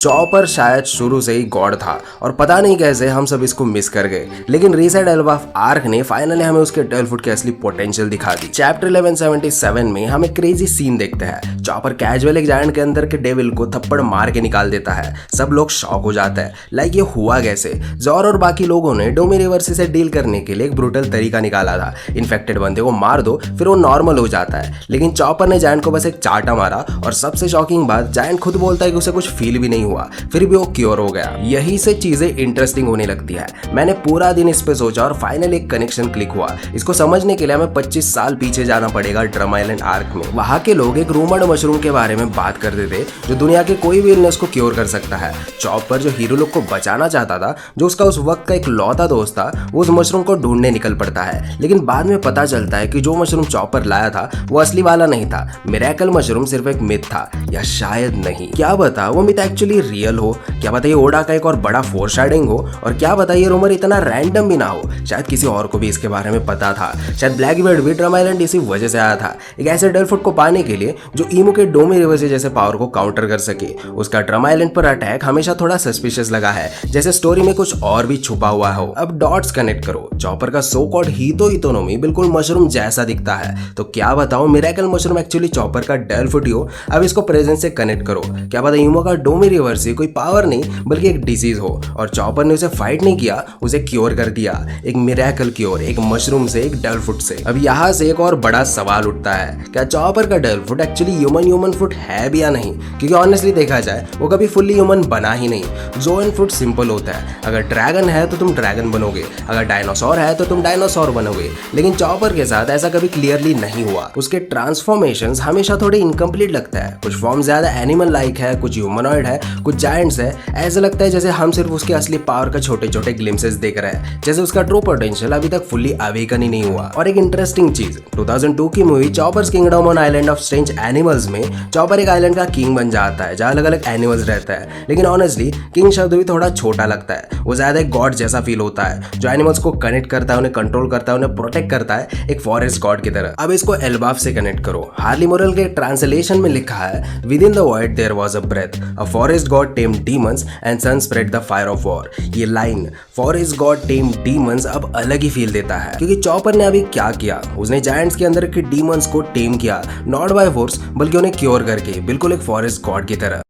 Chopper शायद शुरू से ही गॉड था और पता नहीं कैसे हम सब इसको मिस कर गए, लेकिन रीसेट एल्बाफ आर्क ने फाइनली हमें उसके टेलफुट की असली पोटेंशियल दिखा दी। चैप्टर 1177 में हम एक क्रेजी सीन देखते हैं। चॉपर कैजुअल एक जायंट के अंदर के डेविल को थप्पड़ मार के निकाल देता है। सब लोग शॉक हो जाते हैं, लाइक ये हुआ कैसे। जॉर और बाकी लोगों ने डोमी रिवर्सी से डील करने के लिए एक ब्रूटल तरीका निकाला था। इन्फेक्टेड बंदे को मार दो फिर वो नॉर्मल हो जाता है, लेकिन चॉपर ने जायंट को बस एक चाटा मारा और सबसे शॉकिंग बात, जायंट खुद बोलता है कि उसे कुछ फील भी नहीं हुआ, फिर भी वो क्योर हो गया। यही से चीजें इंटरेस्टिंग होने लगती है। मैंने पूरा दिन इस पे सोचा और फाइनली एक कनेक्शन क्लिक हुआ। इसको समझने के लिए हमें 25 साल पीछे जाना पड़ेगा ड्रम आइलैंड आर्क में। वहां के लोग एक रूमर्ड मशरूम के बारे में बात करते थे जो दुनिया के कोई भी इलनेस को क्योर कर सकता है। चॉपर जो हीरो लोग को बचाना चाहता था, जो उसका उस वक्त का एक लौता दोस्त था, वो उस मशरूम को ढूंढने निकल पड़ता है। लेकिन बाद में पता चलता है कि जो मशरूम चॉपर लाया था वो असली वाला नहीं था। मिरेकल मशरूम सिर्फ एक मिथ था, या शायद नहीं, क्या बता वो मिथ एक्चुअली रियल हो। क्या पता ये ओडा का एक और बड़ा फोरशैडोइंग हो, और क्या पता ये रूमर इतना रैंडम भी ना हो। शायद किसी और को भी इसके बारे में पता था। शायद ब्लैकबीर्ड भी ड्रम आइलैंड इसी वजह से आया था, एक ऐसे टेलफुट को पाने के लिए जो ईमो के डोमी रिवर्सी जैसे पावर को काउंटर कर सके। उसका ड्रम आइलैंड पर अटैक हमेशा थोड़ा सस्पिशियस लगा है, जैसे स्टोरी में कुछ और भी छुपा हुआ हो। अब डॉट्स कनेक्ट करो। चॉपर का सो कॉल्ड हीतो बिल्कुल मशरूम जैसा दिखता है, तो क्या बताओ मिरेकल मशरूम एक्चुअली चॉपर का टेलफुट ही हो। अब इसको प्रेजेंस से कनेक्ट करो। क्या पता ईमो का डोमी रिवर्सी कोई पावर नहीं बल्कि एक डिजीज हो, और चॉपर ने उसे फाइट नहीं किया, उसे क्योर कर दिया। एक मिरेकल क्योर, एक मशरूम से, एक टेलफुट से। अब यहाँ से एक और बड़ा सवाल उठता है, क्या चॉपर का टेलफुट एक्चुअली ह्यूमन फुट है भी या नहीं। क्योंकि ऑनेस्टली देखा जाए वो कभी फुल्ली ह्यूमन बना ही नहीं। जोन फुट सिंपल होता है, अगर ड्रैगन है तो तुम ड्रैगन बनोगे, अगर डायनासोर है तो तुम डायनासोर बनोगे। लेकिन चॉपर के साथ ऐसा कभी क्लियरली नहीं हुआ। उसके ट्रांसफॉर्मेशंस हमेशा थोड़े इनकम्प्लीट लगता है। कुछ फॉर्म ज्यादा एनिमल लाइक है, कुछ ह्यूमनॉइड है, कुछ जायंट्स है। ऐसा लगता है जैसे हम सिर्फ उसके असली पावर का छोटे छोटे ग्लिम्सेस देख रहे हैं, जैसे उसका ट्रू पोटेंशियल अभी तक फुल्ली अवेकन ही नहीं हुआ। और एक इंटरेस्टिंग चीज, 2002 की movie choppers kingdom on island of strange animals में चॉपर एक आइलैंड का किंग बन जाता है जहाँ अलग अलग एनिमल्स रहता है। लेकिन ऑनेस्टली किंग शब्द भी थोड़ा छोटा लगता है। वो ज्यादा एक गॉड जैसा फील होता है, जो एनिमल्स को कनेक्ट करता है, उन्हें कंट्रोल करता है, उन्हें प्रोटेक्ट करता है, एक फॉरेस्ट गॉड की तरह। अब इसको एल्बाफ से कनेक्ट करो। हार्ली मोरल के ट्रांसलेशन में लिखा है, within the void there was a breath, a forest god tame demons and sun spread the fire of war. ये line forest god tame demons अब अलग ही फील देता है, क्योंकि चॉपर ने अभी क्या किया, उसने जायंट्स के अंदर के डीमंस को टेम किया, नॉट बाय फोर्स बल्कि उन्हें क्योर करके, बिल्कुल एक फॉरेस्ट गॉड की तरह।